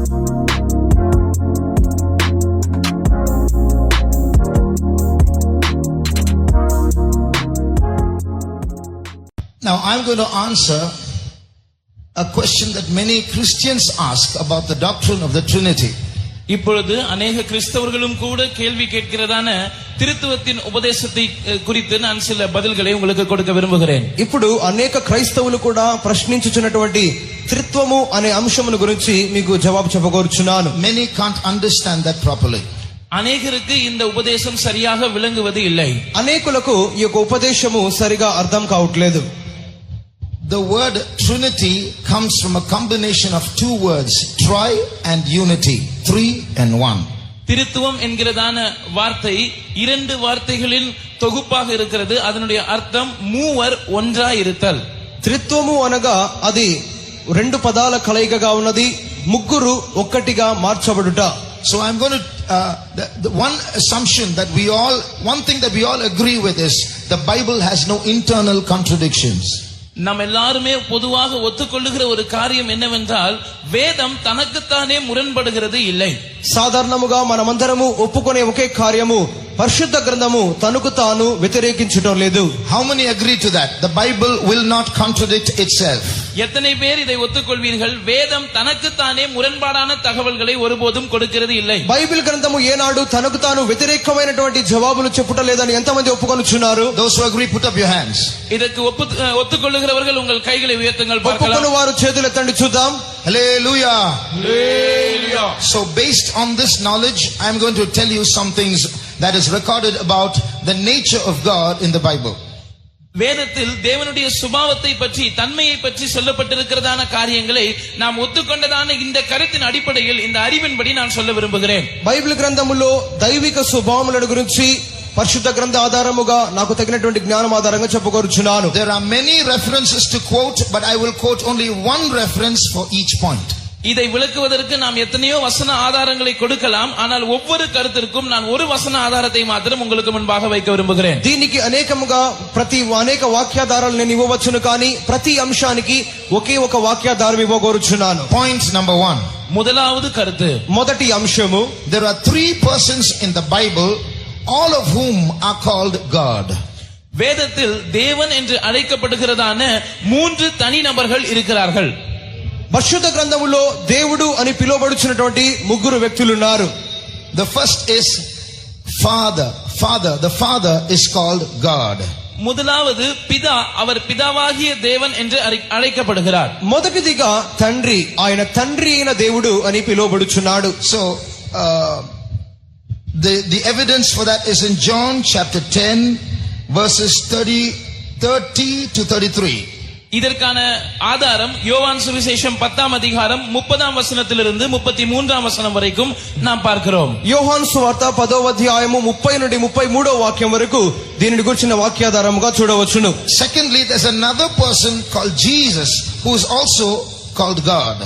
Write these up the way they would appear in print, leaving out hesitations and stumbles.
Now I'm going to answer a question that many Christians ask about the doctrine of the Trinity. இப்பொழுது अनेक கிறிஸ்தவர்களும் கூட கேள்வி கேட்கிறதான திருத்துவத்தின் உபதேசத்தை குறித்து நான் சில பதில்களை உங்களுக்கு கொடுக்க விரும்புகிறேன். ఇప్పుడు అనేక క్రైస్తవులు కూడా ప్రశ్నించుచున్నటువంటి త్రిత్వము అనే అంశమును గురించి మీకు జవాబు చెప్పగోరుచున్నాను. Many can't understand that properly. అనేకருக்கு இந்த உபதேசం சரியாக విளங்குவது இல்லை. అనేకులకు ఈ యొక్క ఉపదేశము సరిగా అర్థం కావట్లేదు. The word Trinity comes from a combination of two words, tri and unity, three and one. திருத்துவம் என்கிறதான வார்த்தை இரண்டு வார்த்தைகளின் தொகுப்பாக இருக்கிறது. அதனுடைய அர்த்தம் மூவர் ஒன்றாய் இருத்தல். త్రిత్వము అనగా అది రెండు పదాల కలయికగా ఉన్నది, ముగ్గురు ఒక్కటిగా మార్చబడుట. So I'm going to the one assumption that one thing that we all agree with is the Bible has no internal contradictions. நாம் எல்லாருமே பொதுவாக ஒத்துக்கொள்ளுகிற ஒரு காரியம் என்னவென்றால் வேதம் தனக்குத்தானே முரண்படுகிறது இல்லை. సాధారణముగా మనమందరము ఒప్పుకునే ఒకే కార్యము పరిశుద్ధ గ్రంథము తనకు తాను వ్యతిరేకించడం లేదు. How many agree to that? The Bible will not contradict itself. எத்தனை பேர் இதை ஒத்துக்கொள்வீர்கள்? வேதம் தனக்குத்தானே முரண்பாடான தகவல்களை ஒருபோதும் கொடுக்கிறது இல்லை. బైబిల్ గ్రంథము ఏనాడు తనకు తాను వ్యతిరేకమైనటువంటి జవాబులు చెప్పుట లేదని ఎంతమంది ఒప్పుకొనుచున్నారు? Those who agree, put up your hands. இதற்கு ஒத்துக்கொள்ளுகிறவர்கள் உங்கள் கைகளை உயர்த்துங்கள் பார்க்கலாம். ఒప్పుకొను వారు చేతులు ఎత్తండి చూద్దాం. Hallelujah. Hallelujah. So based on this knowledge, I am going to tell you some things that is recorded about the nature of God in the Bible. வேதத்தில் தேவனுடைய சுபாவத்தை பற்றி தன்மையை பற்றி சொல்லப்பட்டிருக்கிறதான காரியங்களை நாம் ஒத்துக்கொண்டதான இந்த கருத்தின் அடிப்படையில் இந்த அறிவின்படி நான் சொல்ல விரும்புகிறேன். బైబిల్ గ్రంథములో దైవిక స్వభావముల గురించి పరిశుద్ధ గ్రంథ ఆధారముగా నాకు తగినటువంటి జ్ఞానం ఆధారంగా చెప్పగోరుచున్నాను. There are many references to quote, but I will quote only one reference for each point. இதை விளக்குவதற்கு நாம் எத்தனையோ வசன ஆதாரங்களை கொடுக்கலாம், ஆனால் ஒவ்வொரு கருத்திற்கும் நான் ஒரு வசன ஆதாரத்தை மாத்திரம் உங்களுக்கு முன்பாக வைக்க விரும்புகிறேன். దీనికి అనేకముగా అనేక వాక్యాధారాలు నేను ఇవ్వవచ్చును, కానీ ప్రతి అంశానికి ఒకే ఒక వాక్యాధారం ఇవ్వగోరుచున్నాను. Point number 1. முதலாவது கருத்து, మొదటి అంశము, there are three persons in the Bible, all of whom are called God. வேதத்தில் தேவன் என்று அழைக்கப்படுகிறதான மூன்று தனி நபர்கள் இருக்கிறார்கள். పరిశుద్ధ గ్రంథములో దేవుడు అని పిలువబడుచున్నటువంటి ముగ్గురు వ్యక్తులు ఉన్నారు. The first is Father. The Father is called God. முதலாவது பிதா, அவர் பிதாவாகிய தேவன் என்று அழைக்கப்படுகிறார். మొదటిదిగా తండ్రి, ఆయన తండ్రి అయిన దేవుడు అని పిలువబడుచున్నాడు. So the evidence for that is in John chapter 10 verses 30 to 33. இதற்கான ஆதாரம் யோவான் சுவிசேஷம் 10ஆம் அதிகாரம் 30ஆம் வசனத்திலிருந்து 33ஆம் வசனம் வரைக்கும் நாம் பார்க்கிறோம். యోహాను సువార్త 10వ అధ్యాయము 30 నుండి 33వ వాక్యం వరకు దీనిని గురించిన వాక్యాధారముగా చూడవచ్చును. Secondly, there's another person called Jesus who is also called God.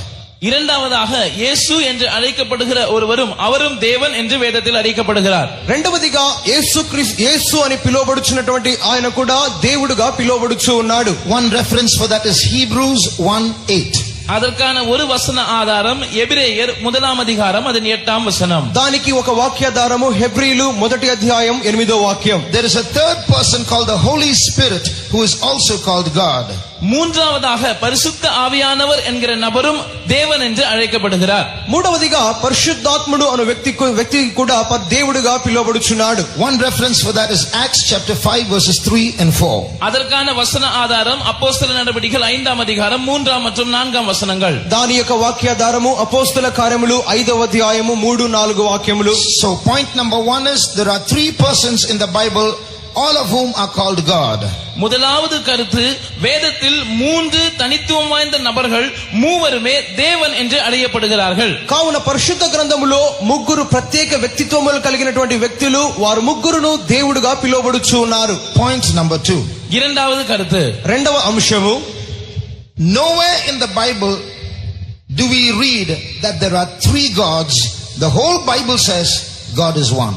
இரண்டாவதாக இயேசு என்று அழைக்கப்படுகிற ஒருவரும், அவரும் தேவன் என்று வேதத்தில் அழைக்கப்படுகிறார். రెండవదిగా యేసు అని పిలువబడుచున్నటువంటి ఆయన కూడా దేవుడుగా పిలువబడుచు ఉన్నాడు. One reference for that is Hebrews 1:8. அதற்கான ஒரு வசன ஆதாரம் எபிரேயர் 1ஆம் அதிகாரம் அதன் 8ஆம் வசனம். దానికి ఒక వాక్యాధారము హెబ్రీలు 1వ అధ్యాయం 8వ వాక్యం. There is a third person called the Holy Spirit who is also called God. மூன்றாவதாக பரிசுத்த ஆவியானவர் என்கிற நபரும் தேவன் என்று அழைக்கப்படுகிறார். మూడవదిగా పరిశుద్ధాత్ముడు అనే వ్యక్తి కూడా దేవుడుగా పిలువబడుచున్నాడు. One reference for that is Acts chapter 5 verses 3 and 4. அதற்கான வசன ஆதாரம் அப்போஸ்தல நடவடிக்கைகள் 5ஆம் அதிகாரம் 3ஆம் மற்றும் 4ஆம் வசனங்கள். దాని యొక్క వాక్యాధారము అపోస్తల కార్యములు 5వ అధ్యాయము 3, 4 వాక్యములు. So point number 1 is there are three persons in the Bible, all of whom are called God. முதலாவது கருத்து, வேதத்தில் மூன்று தனித்துவம் வாய்ந்த நபர்கள் மூவருமே தேவன் என்று அழைக்கப்படுகிறார்கள். కావున పరిశుద్ధ గ్రంథములో ముగ్గురు ప్రత్యేక వ్యక్తిత్వములు కలిగినటువంటి వ్యక్తులు, వారు ముగ్గురును దేవుడుగా పిలువబడుచు ఉన్నారు. Point number 2. இரண்டாவது கருத்து, రెండవ అంశము, nowhere in the Bible do we read that there are three gods. The whole Bible says God is one.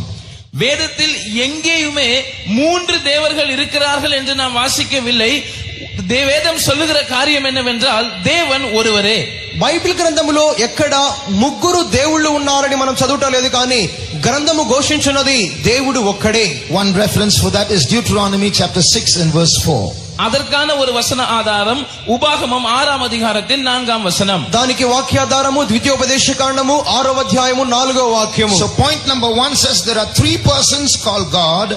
வேதத்தில் எங்கேயுமே மூன்று தேவர்கள் இருக்கிறார்கள் என்று நாம் வாசிக்கவில்லை. வேதம் சொல்லுகிற காரியம் என்னவென்றால் தேவன் ஒருவரே. బైబిల్ గ్రంథములో ఎక్కడ ముగ్గురు దేవుళ్ళు ఉన్నారని మనం చదువుట లేదు, కానీ గ్రంథము ఘోషించున్నది దేవుడు ఒక్కడే. One reference for that is Deuteronomy chapter 6 and verse 4. அதற்கான ஒரு வசன ஆதாரம் உபாகமம் 6ஆம் அதிகாரத்தின் 4ஆம் வசனம். దానికి వాక్యాధారము ద్వితీయోపదేశ కాండము 6వ అధ్యాయము 4వ వాక్యము. So point number 1 says there are three persons called God.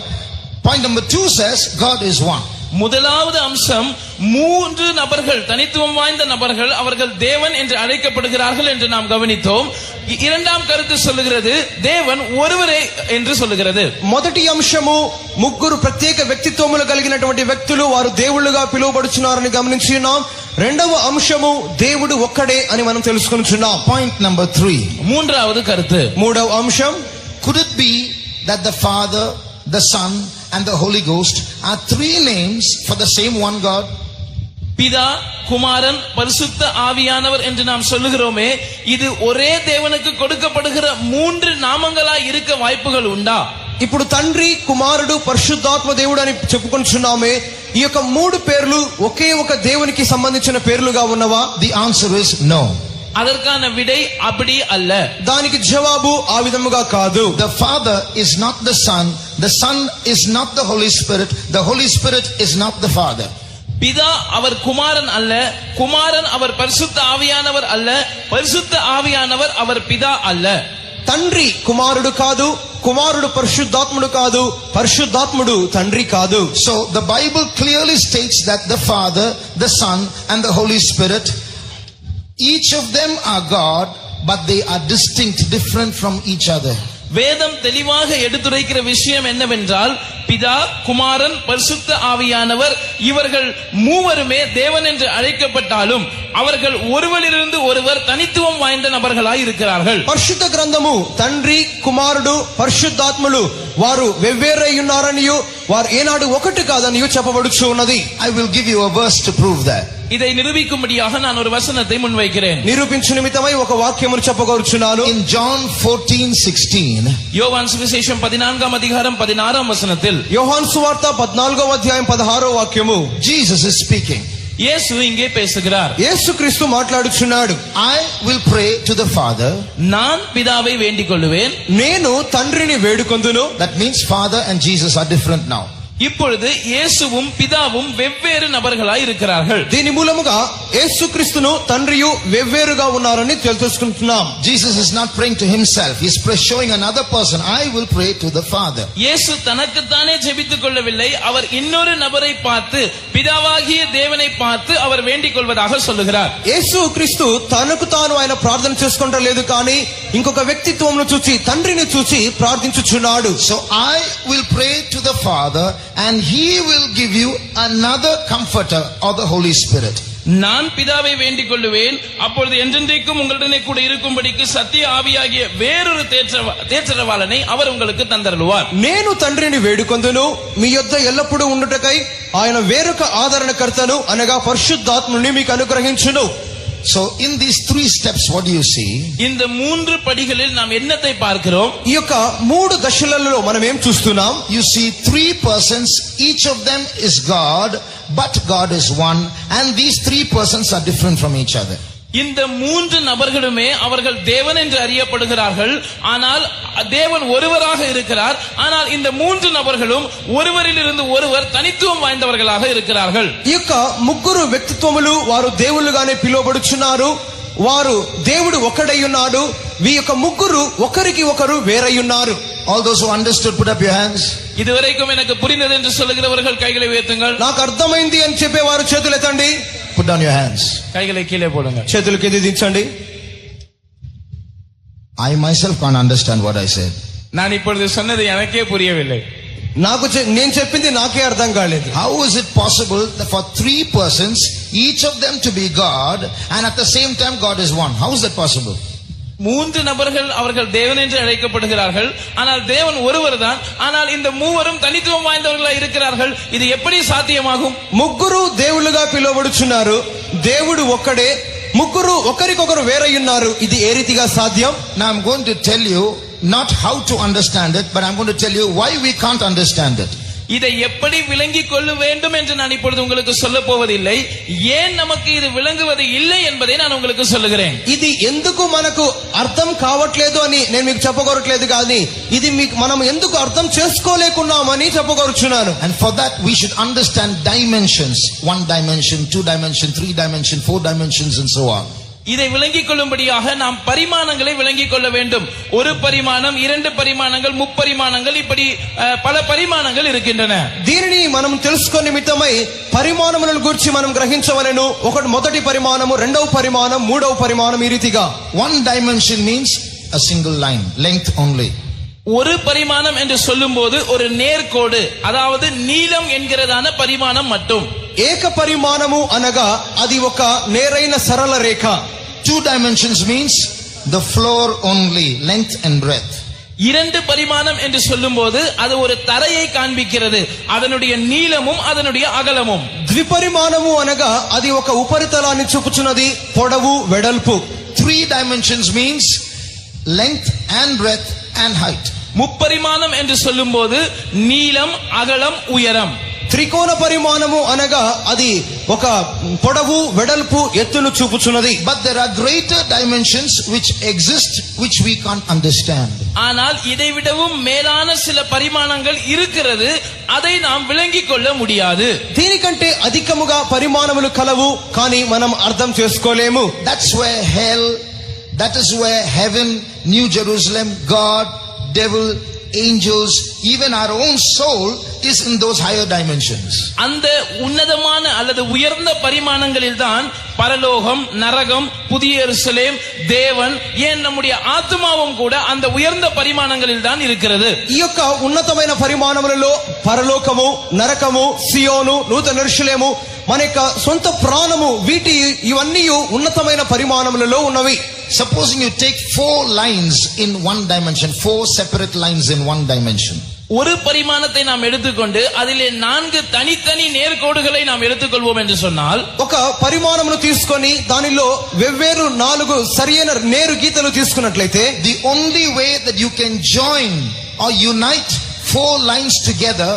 Point number 2 says God is one. முதலாவது அம்சம், மூன்று நபர்கள், தனித்துவம் வாய்ந்த நபர்கள், அவர்கள் தேவன் என்று அழைக்கப்படுகிறார்கள் என்று நாம் கவனித்தோம். இரண்டாம் கருத்து சொல்லுகிறது தேவன் ஒருவரே என்று சொல்லுகிறது. మొదటి అంశము ముగ్గురు ప్రత్యేక వ్యక్తిత్వములు కలిగినటువంటి వ్యక్తులు వారు దేవుళ్ళుగా పిలువబడుచున్నారని గమనించి ఉన్నాం. రెండవ అంశము దేవుడు ఒక్కడే అని మనం తెలుసుకుంటున్నాం. Point number 3. மூன்றாவது கருத்து, మూడవ అంశం, Could it be that the Father, the Son and the Holy Ghost are three names for the same one God? பிதா, குமாரன், பரிசுத்த ஆவியானவர் என்று நாம் சொல்லுகிறோமே, இது ஒரே தேவனுக்கு கொடுக்கப்படுகிற மூன்று நாமங்களாய் இருக்க வாய்ப்புகள் உண்டா? ఇప్పుడు తండ్రి, కుమారుడు, పరిశుద్ధాత్మ దేవుడు అని చెప్పుకుంటున్నామే, ఈ యొక్క మూడు పేర్లు ఒకే ఒక దేవునికి సంబంధించిన పేర్లుగా ఉన్నవా? The answer is no. அதற்கான விடை அப்படி அல்ல. దానికి జవాబు ఆ విధముగా కాదు. The Father is not the Son is not the Holy Spirit, the Holy Spirit is not the Father. பிதா அவர் குமாரன் அல்ல, குமாரன் அவர் பரிசுத்த ஆவியானவர் அல்ல, பரிசுத்த ஆவியானவர் அவர் பிதா அல்ல. తండ్రి కుమారుడు కాదు, కుమారుడు పరిశుద్ధాత్ముడు కాదు, పరిశుద్ధాత్ముడు తండ్రి కాదు. So the Bible clearly states that the Father, the Son and the Holy Spirit, each of them are God, but they are distinct, different from each other. வேதம் தெளிவாக எடுத்துரைக்கிற விஷயம் என்னவென்றால், பிதா, குமாரன், பரிசுத்த ஆவியானவர் இவர்கள் மூவருமே தேவன் என்று அழைக்கப்பட்டாலும் அவர்கள் ஒருவரிலிருந்து ஒருவர் தனித்துவம் வாய்ந்த நபர்களாய் இருக்கிறார்கள். పరిశుద్ధ గ్రంథము తండ్రి, కుమారుడు, పరిశుద్ధాత్ములు వారు వెవ్వేరై ఉన్నారనియు వారు ఏనాడు ఒకటి కాదనియు చెప్పబడుచు ఉన్నది. I will give you a verse to prove that. இதை நிரூபிக்கும்படியாக நான் ஒரு வசனத்தை முன்வைக்கிறேன். నిరూపించు నిమిత్తమై ఒక వాక్యమును చెప్పగోరుచున్నాను. In John 14:16, யோவான் சுவிசேஷம் 14ஆம் அதிகாரம் 16ஆம் வசனத்தில் యోహాను సువార్త 14వ అధ్యాయం 16వ వాక్యము, Jesus is speaking. இயேசு இங்கே பேசுகிறார். యేసుక్రీస్తు మాట్లాడుచున్నాడు. I will pray to the Father. நான் பிதாவை வேண்டிக் கொள்ளுவேன். నేను తండ్రిని వేడుకొందును. That means Father and Jesus are different now. இப்பொழுது இயேசுவும் பிதாவும் வெவ்வேறு நபர்களாய் இருக்கிறார்கள். దీని మూలముగా యేసుక్రీస్తును తండ్రియు వెవ్వేరుగా ఉన్నారని తెలుసుకుంటున్నాం. Jesus is not praying to himself. He is showing another person. I will pray to the Father. இயேசு தனக்குத்தானே ஜெபித்துக் கொள்ளவில்லை, அவர் இன்னொரு நபரை பார்த்து, பிதாவாகிய தேவனை பார்த்து அவர் வேண்டிக் கொள்வதாக சொல்லுகிறார். యేసుక్రీస్తు తనకు తాను ఆయన ప్రార్థన చేసుకుంటలేదు, కానీ ఇంకొక వ్యక్తిత్వంను చూసి తండ్రిని చూసి ప్రార్థించుచున్నాడు. So I will pray to the Father and he will give you another comforter or the Holy Spirit. நான் பிதாவை வேண்டிக் கொள்ளுவேன், அப்பொழுது என்றென்றைக்கும் உங்களுடனே கூட இருக்கும்படிக்கு சத்திய ஆவியாகிய வேறொரு தேற்றரவாளனை அவர் உங்களுக்கு தந்தருளுவார். నేను తండ్రిని వేడుకొందును, మీ యొద్ద ఎల్లప్పుడూ ఉండుటకై ఆయన వేరొక ఆదరణకర్తను అనగా పరిశుద్ధాత్ముని మీకు అనుగ్రహించును. So in these three steps, what do you see? இந்த மூன்று படிகளில் நாம் என்னத்தை பார்க்கிறோம்? ఈ యొక్క మూడు దశలలో మనం ఏం చూస్తున్నాం? You see three persons, each of them is God, but God is one, and these three persons are different from each other. இந்த மூன்று நபர்களுமே அவர்கள் தேவன் என்று அறியப்படுகிறார்கள், ஆனால் தேவன் ஒருவராக இருக்கிறார். ஆனால் இந்த மூன்று நபர்களும் ஒருவரிலிருந்து ஒருவர் தனித்துவம் வாய்ந்தவர்களாக இருக்கிறார்கள். ఈ యొక్క ముగ్గురు వ్యక్తిత్వములు వారు దేవుళ్ళుగానే పిలువబడుచున్నారు. వారు దేవుడు ఒకడై ఉన్నాడు. ఈ యొక్క ముగ్గురు ఒకరికి ఒకరు వేరై ఉన్నారు. All those who understood, put up your hands. இதுவரைக்கும் எனக்கு புரிந்தது என்று சொல்லுகிறவர்கள் கைகளை உயர்த்துங்கள். నాకు అర్థమైంది అని చెప్పేవారు చేతులు ఎత్తండి. Put down your hands. கைகளை கீழே போடுங்க. చేతులు కింద దించండి. I myself can't understand what I said. நான் இப்பொழுது சொன்னது எனக்கே புரியவில்லை. నేను చెప్పింది నాకే అర్థం కాలేదు. How is it possible that for three persons, each of them to be God, and at the same time God is one? How is that possible? மூன்று நபர்கள் அவர்கள் தேவன் என்று அழைக்கப்படுகிறார்கள், ஆனால் தேவன் ஒருவர் தான். ஆனால் இந்த மூவரும் தனித்துவம் வாய்ந்தவர்களாக இருக்கிறார்கள். இது எப்படி சாத்தியமாகும்? ముగ్గురు దేవుళ్ళుగా పిలువబడుచున్నారు, దేవుడు ఒక్కడే, ముగ్గురు ఒకరికొకరు వేరై ఉన్నారు. ఇది ఏ రీతిగా సాధ్యం? Now I'm going to tell you not how to understand it, but I'm going to tell you why we can't understand it. இதை எப்படி விளங்கிக் கொள்ள வேண்டும் என்று நான் இப்பொழுது உங்களுக்கு சொல்ல போவதில்லை. ஏன் நமக்கு இது விளங்குவது இல்லை என்பதை நான் உங்களுக்கு சொல்லுகிறேன். ఇది ఎందుకు మనకు అర్థం కావట్లేదు అని నేను మీకు చెప్పగొరట్లేదు కానీ ఇది మనం ఎందుకు అర్థం చేసుకోలేకున్నామని చెప్పగొరుచున్నాను. And for that we should understand dimensions. 1 dimension, 2 dimension, 3 dimension, 4 dimensions and so on. இதை விளங்கிக் கொள்ளும்படியாக நாம் பரிமாணங்களை விளங்கிக் கொள்ள வேண்டும். ஒரு பரிமாணம், 2 பரிமாணங்கள், முப்பரிமாணங்கள், இப்படி பல பரிமாணங்கள் இருக்கின்றன. దీనిని మనం తెలుసుకునే నిమిత్తమై పరిమాణములను గురించి మనం గ్రహించవలెను. ఒకటి మొదటి పరిమాణము, రెండవ పరిమాణం, మూడవ పరిమాణం ఈ రీతిగా. 1 dimension means a single line, length only. ஒரு பரிமாணம் என்று சொல்லும்போது ஒரு நேர்கோடு, அதாவது நீளம் என்கிறதான பரிமாணம் மட்டும். ఏక పరిమాణము అనగా అది ఒక నేరైన సరళ రేఖ. 2 dimensions means the floor only, length and breadth. 2 பரிமாணம் என்று சொல்லும்போது அது ஒரு தரையை காண்பிக்கிறது, அதனுடைய நீளமும் அதனுடைய அகலமும். ద్విపరిమాణము అనగా అది ఒక ఉపరితలాన్ని చూపుచున్నది, పొడవు వెడల్పు. 3 dimensions means length and breadth and height. முப்பரிமாணம் என்று சொல்லும்போது நீளம், அகலம், உயரம். త్రికోణ పరిమాణము అనగా అది ఒక పొడవు వెడల్పు ఎత్తును చూపుచున్నది. But there are greater dimensions which exist which we can't understand. ஆனால் இதை விடவும் மேலான சில பரிமாணங்கள் இருக்கிறது, அதை நாம் விளங்கிக் கொள்ள முடியாது. దీనికంటే అధికముగా పరిమాణములు కలవు, కానీ మనం అర్థం చేసుకోలేము. That's where hell, that is where heaven, New Jerusalem, God, devil, angels, even our own soul is in those higher dimensions. அந்த உன்னதமான அல்லது உயர்ந்த பரிமாணங்களில் தான் பரலோகம், நரகம், புதிய எருசலேம், தேவன், ஏன் நம்முடைய ஆத்மாவும் கூட அந்த உயர்ந்த பரிமாணங்களில் தான் இருக்கிறது. ఈ యొక్క ఉన్నతమైన పరిమాణములలో పరలోకము, నరకము, సియోను, నూతన యెరూషలేము, మన యొక్క సొంత ప్రాణము, ఇవన్నీ ఉన్నతమైన పరిమాణములలో ఉన్నవి. Supposing you take 4 lines in 1 dimension, 4 separate lines in 1 dimension. ஒரு பரிமாணத்தை நாம் எடுத்துக்கொண்டு அதிலே 4 தனித்தனி நேர்கோடுகளை நாம் எடுத்துக்கொள்வோம் என்று சொன்னால், ఒక పరిమాణమును తీసుకొని దానిలో వెవ్వేరు 4 సరియైన నేరు గీతలు తీసుకున్నట్లయితే, the only way that you can join or unite 4 lines together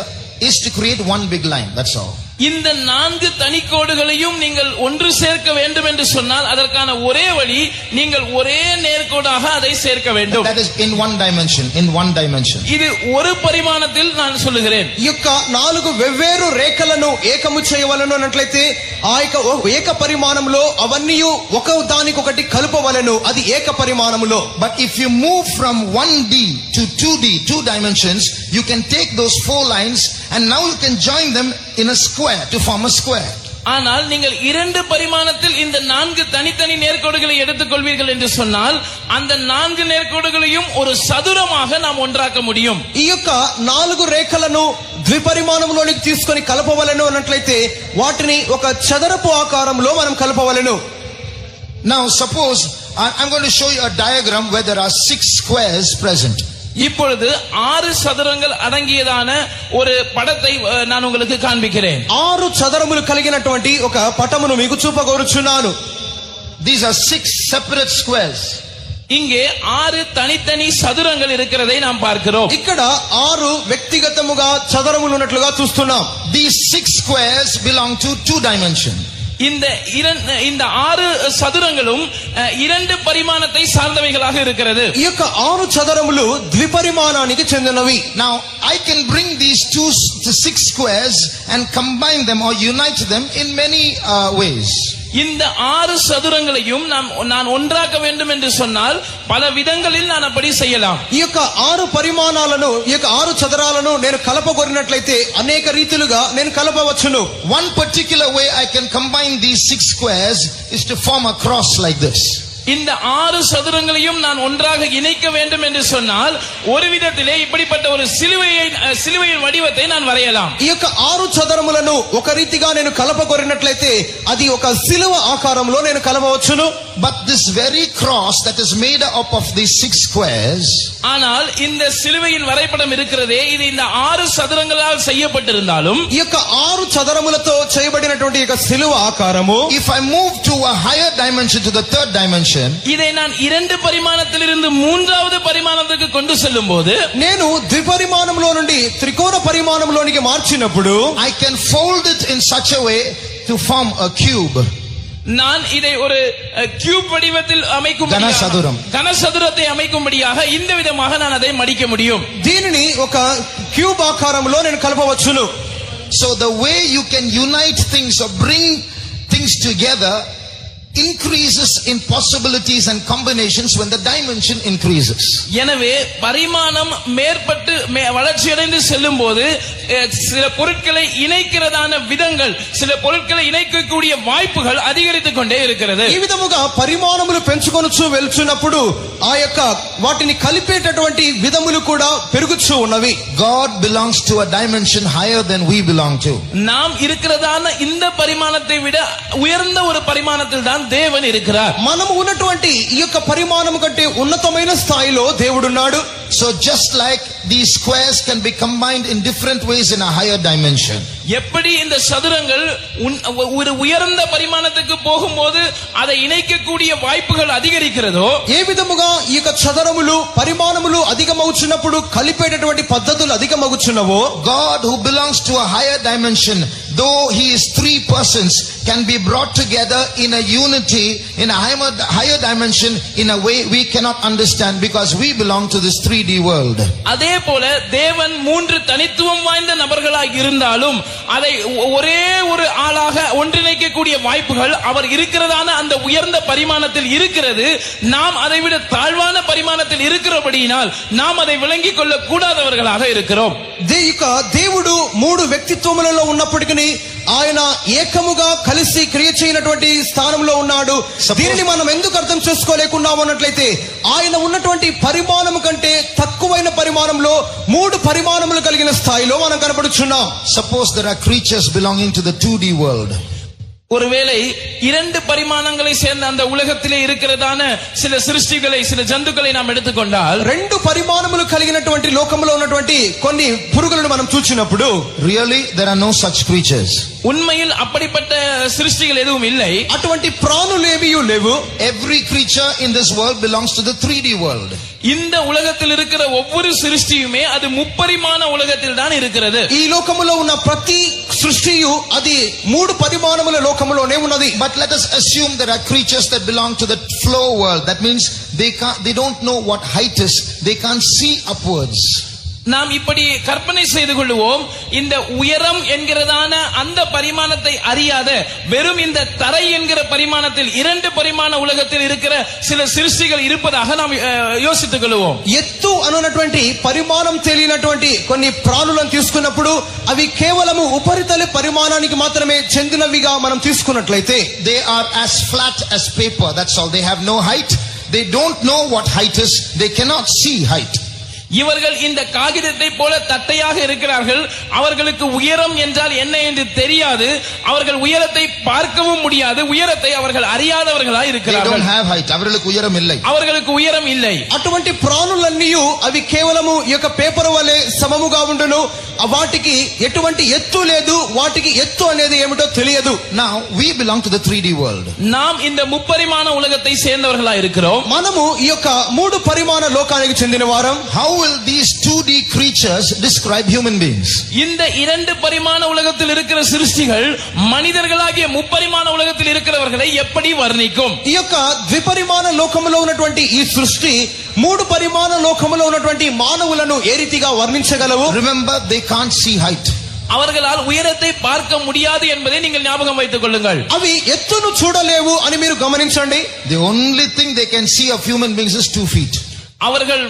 is to create one big line. That's all. இந்த 4 தனிக்கோடுகளையும் நீங்கள் ஒன்று சேர்க்க வேண்டும் என்று சொன்னால் அதற்கான ஒரே வழி நீங்கள் ஒரே நேர்கோடாக அதை சேர்க்க வேண்டும். That is in 1 dimension, in 1 dimension. இது ஒரு பரிமாணத்தில் நான் சொல்லுகிறேன். ఈ యొక్క 4 వెవ్వేరు రేఖలను ఏకము చేయవలెను అన్నట్లయితే ఆ యొక్క ఏక పరిమాణంలో అవన్నీ ఒక దానికొకటి కలుపవలెను, అది ఏక పరిమాణములో. But if you move from 1D to 2D, 2 dimensions, you can take those 4 lines and now you can join them in a square to form a square. ஆனால் நீங்கள் 2 பரிமாணத்தில் இந்த 4 தனித்தனி நேர்கோடுகளை எடுத்துக்கொள்வீர்கள் என்று சொன்னால் அந்த 4 நேர்கோடுகளையும் ஒரு சதுரமாக நாம் ஒன்றாக்க முடியும். ఈ యొక్క 4 రేఖలను ద్విపరిమాణంలోనికి తీసుకొని కలపవలెను అన్నట్లయితే వాటిని ఒక చదరపు ఆకారంలో మనం కలపవలెను. Now suppose I'm going to show you a diagram where there are 6 squares present. இப்பொழுது 6 சதுரங்கள் அடங்கியதான ஒரு படத்தை நான் உங்களுக்கு காண்பிக்கிறேன். 6 చదరములు కలిగినటువంటి ఒక పటమును మీకు చూపగోరుచున్నాను. These are 6 separate squares. இங்கே 6 தனித்தனி சதுரங்கள் இருக்கிறதை நாம் பார்க்கிறோம். ఇక్కడ 6 వ్యక్తిగతముగా చదరములు ఉన్నట్లుగా చూస్తున్నాం. These 6 squares belong to 2 dimensions. இந்த 6 சதுரங்களும் 2 பரிமாணத்தை சார்ந்தவைகளாக இருக்கிறது. ఈ యొక్క 6 చదరములు ద్విపరిమాణానికి చెందినవి. Now I can bring these 6 squares and combine them or unite them in many ways. இந்த 6 சதுரங்களையும் நான் ஒன்றாக்க வேண்டும் என்று சொன்னால் பல விதங்களில் நான் அப்படி செய்யலாம். ఈ యొక్క 6 పరిమాణాలను, ఈ యొక్క 6 చదరాలను నేను కలపగొరినట్లయితే అనేక రీతిలుగా నేను కలపవచ్చును. One particular way I can combine these 6 squares is to form a cross like this. இந்த 6 சதுரங்களையும் நான் ஒன்றாக இணைக்க வேண்டும் என்று சொன்னால் ஒரு விதத்திலே இப்படிப்பட்ட ஒரு சிலுவையின் வடிவத்தை நான் வரையலாம். ఈ యొక్క 6 చదరములను ఒక రీతిగా నేను కలపగొరినట్లయితే అది ఒక సిలువ ఆకారంలో నేను కలపవచ్చును. But this very cross that is made up of these 6 squares, ஆனால் இந்த சிலுவையின் வரைபடம் இருக்கிறதே, இது இந்த 6 சதுரங்களால் செய்யப்பட்டிருந்தாலும் ఈ యొక్క 6 చదరములతో చేయబడినటువంటి యొక్క సిలువ ఆకారము, if I move to a higher dimension, to the 3rd dimension, dimension, இதை நான் இரண்டு பரிமாணத்திலிருந்து மூன்றாவது பரிமாணத்துக்கு கொண்டு செல்லும் போது నేను ద్విపరిమాణంలో నుండి త్రికోణ పరిమాణంలోనికి మార్చినప్పుడు I can fold it in such a way to form a cube. நான் இதை ஒரு கியூப் வடிவத்தில் கனசதுரம். கனசதுரத்தை அமைக்கும்படியாக இந்த விதமாக நான் அதை மடிக்க முடியும். దీనిని ఒక క్యూబ్ ఆకారంలో నేను కలపవచ్చును. So the way you can unite things or bring things together increases in possibilities and combinations when the dimension increases. எனவே பரிமாணம் மேற்பட்டு வளர்ச்சியடைந்து செல்லும் போது சில பொருட்களை இணைக்கிறதான விதங்கள், சில பொருட்களை இணைக்கக்கூடிய வாய்ப்புகள் அதிகரித்துக் கொண்டே இருக்கிறது. ఈ విధముగా పరిమాణములు పెంచుకొనుచు వెళ్తున్నప్పుడు ఆ యొక్క వాటిని కలిపేటటువంటి విధములు కూడా పెరుగుచూ ఉన్నవి. God belongs to a dimension higher than we belong to. நாம் இருக்கிறதான இந்த பரிமாணத்தை விட உயர்ந்த ஒரு பரிமாணத்தில் தான் தேவன் இருக்கிறார். మనము ఉన్నటువంటి ఈ యొక్క పరిమాణం కంటే ఉన్నతమైన స్థాయిలో దేవుడున్నాడు. So just like these squares can be combined in different ways in a higher dimension. எப்படி இந்த சதுரங்கள் ஒரு உயர்ந்த பரிமாணத்துக்கு போகும்போது அதை இணைக்கக்கூடிய வாய்ப்புகள் அதிகரிக்கிறதோ, ఏ విధముగా ఈ యొక్క చదరములు పరిమాణములు అధికమవుచున్నప్పుడు కలిపేటటువంటి పద్ధతులు అధికమవుచున్నవో, God who belongs to a higher dimension, though he is three persons, can be brought together in a unity in a higher dimension in a way we cannot understand because we belong to this 3D world. அதே போல தேவன் மூன்று தனித்துவம் வாய்ந்த நபர்களாக இருந்தாலும் அதை ஒரே ஒரு ஆளாக ஒன்றிணைக்கக்கூடிய வாய்ப்புகள் அவர் இருக்கிறதான அந்த உயர்ந்த பரிமாணத்தில் இருக்கிறது. நாம் அதை விட தாழ்வான பரிமாணத்தில் இருக்கிறபடியினால் நாம் அதை விளங்கிக் கொள்ள கூடாதவர்களாக இருக்கிறோம். దేవుడు మూడు వ్యక్తిత్వములలో ఉన్నప్పటికీ ఆయన ఏకముగా కలిసి క్రియ చేయనటువంటి స్థానంలో ఉన్నాడు. దీనిని మనం ఎందుకు అర్థం చేసుకోలేకున్నాము అన్నట్లయితే ఆయన ఉన్నటువంటి పరిమాణం కంటే తక్కువైన పరిమాణంలో మూడు పరిమాణములు కలిగిన స్థాయిలో మనం కనబడుచున్నాం. Suppose there are creatures belonging to the 2D world. ஒருவேளை இரண்டு பரிமாணங்களை சேர்ந்த அந்த உலகத்திலே இருக்கிறதான சில சிருஷ்டிகளை, சில ஜந்துக்களை நாம் எடுத்துக்கொண்டால், రెండు పరిమాణములు కలిగినటువంటి లోకములో ఉన్నటువంటి కొన్ని పురుగులను మనం చూచినప్పుడు, really there are no such creatures. உண்மையில் அப்படிப்பட்ட சிருஷ்டிகள் எதுவும் இல்லை. అటువంటి ప్రాణులు ఏమీ లేవు. Every creature in this world belongs to the 3D world. இந்த உலகத்தில் இருக்கிற ஒவ்வொரு சிருஷ்டியுமே அது முப்பரிமாண உலகத்தில் தான் இருக்கிறது. ఈ లోకములో ఉన్న ప్రతి సృష్టియు అది మూడు పరిమాణముల లోకములోనే ఉన్నది. But let us assume there are creatures that belong to the flow world. That means they don't know what height is. They can't see upwards. நாம் இப்படி கற்பனை செய்து கொள்வோம், இந்த உயரம் என்கிறதான அந்த பரிமாணத்தை அறியாத வெறும் இந்த தரை என்கிற பரிமாணத்தில் இரண்டு பரிமாண உலகத்தில் இருக்கிற சில சிருஷ்டிகள் இருப்பதாக நாம் யோசித்துக் கொள்வோம். ఎత్తు అనున్నటువంటి పరిమాణం తెలియనటువంటి కొన్ని ప్రాణులను తీసుకున్నప్పుడు అవి కేవలము ఉపరితల పరిమాణానికి మాత్రమే చెందినవిగా మనం తీసుకున్నట్లయితే, they are as flat as paper. That's all. They have no height. They don't know what height is. They cannot see height. இவர்கள் இந்த காகிதத்தை போல தட்டையாக இருக்கிறார்கள். அவர்களுக்கு உயரம் என்றால் என்ன என்று தெரியாது. அவர்கள் உயரத்தை பார்க்கவும் முடியாது. உயரத்தை அவர்கள் அறியாதவர்களாய் They இருக்கிறார்கள். don't have height. அவர்களுக்கு உயரம் இல்லை. அவர்களுக்கு உயரம் இல்லை. అటువంటి ప్రాణులన్నీ అవి కేవలము ఈ యొక్క పేపర్ వలె సమముగా ఉండును. వాటికి ఎటువంటి ఎత్తు లేదు. వాటికి ఎత్తు అనేది ఏమిటో తెలియదు. Now we belong to the 3D world. நாம் இந்த முப்பரிமாண உலகத்தை சேர்ந்தவர்களாய் இருக்கிறோம். మనము ఈ యొక్క మూడు పరిమాణ లోకానికి చెందిన వారం. How will these 2D creatures describe human beings? இந்த இரண்டு பரிமாண உலகத்தில் இருக்கிற சிருஷ்டிகள் மனிதர்களாகிய முப்பரிமாண உலகத்தில் இருக்கிறவர்களை எப்படி வர்ணிக்கும்? ఈ యొక్క ద్విపరిమాణ లోకములో ఉన్నటువంటి ఈ సృష్టి మూడు పరిమాణ లోకములో ఉన్నటువంటి మానవులను ఏ రీతిగా వర్ణించగలవు? Remember, they can't see height. அவர்களால் உயரத்தை பார்க்க முடியாது என்பதை நீங்கள் ஞாபகம் வைத்துக் கொள்ளுங்கள். అవి ఎత్తును చూడలేవు అని మీరు గమనించండి. The only thing they can see of human beings is 2 feet. அவர்கள்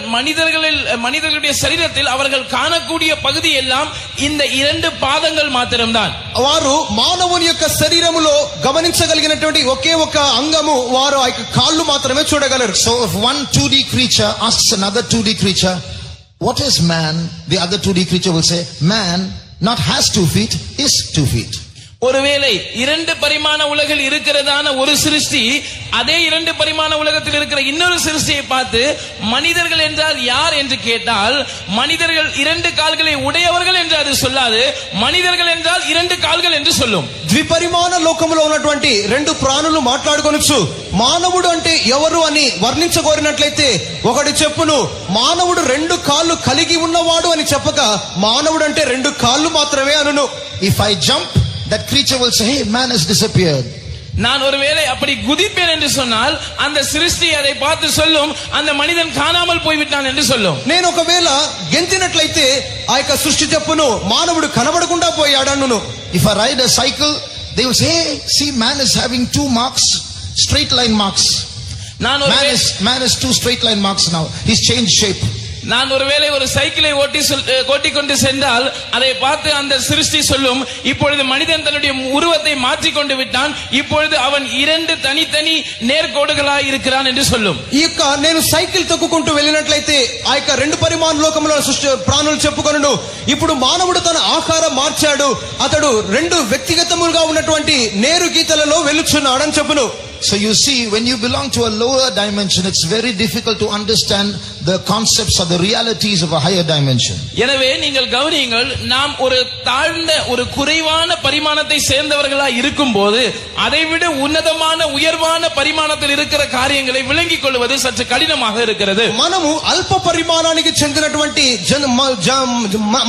மனிதர்களுடைய சரீரத்தில் அவர்கள் காணக்கூடிய பகுதி எல்லாம் இந்த இரண்டு பாதங்கள் மாத்திரம்தான். వారు మానవుని యొక్క శరీరములో గమనించగలిగినటువంటి ఒకే ఒక అంగము వారు ఆ యొక్క కాళ్ళు మాత్రమే చూడగలరు. So if one 2D creature asks another 2D creature, what is man? The other 2D creature will say, man not has 2 feet, is 2 feet. ஒருவேளை இரண்டு பரிமாண உலகில் இருக்கிறதான ஒரு சிருஷ்டி அதே இரண்டு பரிமாண உலகத்தில் இருக்கிற இன்னொரு சிருஷ்டியை பார்த்து மனிதர்கள் என்றால் யார் என்று கேட்டால், மனிதர்கள் இரண்டு கால்களை உடையவர்கள் என்று அது சொல்லாது, மனிதர்கள் என்றால் இரண்டு కాల్கள் என்று சொல்லும். ద్విపరిమాణ లోకములో ఉన్నటువంటి రెండు ప్రాణులు మాట్లాడుకొనొచ్చు. మానవుడు అంటే ఎవరు అని వర్ణించగోరినట్లయితే ఒకటి చెప్పును, మానవుడు రెండు కాళ్ళు కలిగి ఉన్నవాడు అని చెప్పక మానవుడు అంటే రెండు కాళ్ళు మాత్రమే అనును. If I jump, that creature will say, hey, man has disappeared. நான் ஒருவேளை அப்படி குதிப்பேன் என்று சொன்னால் அந்த சிருஷ்டி அதை பார்த்து சொல்லும், அந்த மனிதன் காணாமல் போய்விட்டான் என்று சொல்லும். నేను ఒకవేళ గెంతినట్లయితే ఆ యొక్క సృష్టి చెప్పును, మానవుడు కనబడకుండా పోయాడన్నును. If I ride a cycle, they will say, hey, see, man is having 2 marks, straight line marks. நான் Man has 2 straight line marks now. He's changed shape. நான் ஒருவேளை ஒரு சைக்கிளை ஓட்டிக்கொண்டு சென்றால் அதை பார்த்து அந்த சிருஷ்டி சொல்லும், இப்பொழுது மனிதன் தன்னுடைய உருவத்தை மாற்றிக்கொண்டு விட்டான், இப்பொழுது அவன் இரண்டு தனித்தனி நேர்கோடுகளாய் இருக்கிறான் என்று சொல்லும். ఈ యొక్క నేను సైకిల్ తొక్కుకుంటూ వెళ్ళినట్లయితే ఆ యొక్క రెండు పరిమాణ లోకంలో ప్రాణులు చెప్పుకొనును, ఇప్పుడు మానవుడు తన ఆకారం మార్చాడు, అతడు రెండు వ్యక్తిగతములుగా ఉన్నటువంటి నేరు గీతలలో వెళ్ళుచున్నాడని చెప్పును. So you see, when you belong to a lower dimension, it's very difficult to understand the concepts or the realities of a higher dimension. எனவே நீங்கள் கவனியுங்கள், நாம் ஒரு தாழ்ந்த ஒரு குறைவான பரிமாணத்தை சேர்ந்தவர்களாய் இருக்கும்போது அதைவிட உன்னதமான உயர்வான பரிமாணத்தில் இருக்கிற காரியங்களை விளங்கிக் கொள்வது சற்று கடினமாக இருக்கிறது. మనము అల్ప పరిమాణానికి చెందినటువంటి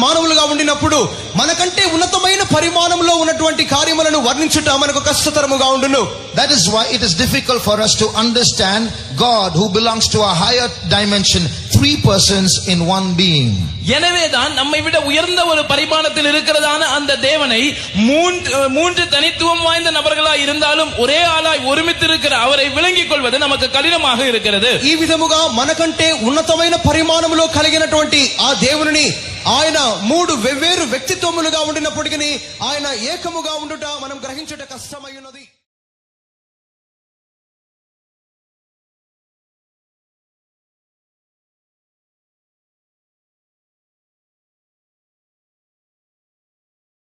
మానవులుగా ఉండినప్పుడు మనకంటే ఉన్నతమైన పరిమాణంలో ఉన్నటువంటి కార్యములను వర్ణించుట మనకు కష్టతరముగా ఉండును. That is why it is difficult for us to understand God who belongs to a higher dimension, 3 persons in one being. எனவேதான் நம்மை விட உயர்ந்த ஒரு பரிமாணத்தில் இருக்கிறதான அந்த தேவனை மூன்று தனித்துவம் வாய்ந்த நபர்களாய் இருந்தாலும் ஒரே ஆளாய் ஒருமித்து இருக்கிற அவரை விளங்கிக் கொள்வது நமக்கு கடினமாக இருக்கிறது. ఈ విధముగా మనకంటే ఉన్నతమైన పరిమాణములో కలిగినటువంటి ఆ దేవుని ఆయన 3 వెవ్వేరు వ్యక్తిత్వములుగా ఉండినప్పటికీ ఆయన ఏకముగా ఉండుట మనం గ్రహించుట కష్టమై ఉన్నది.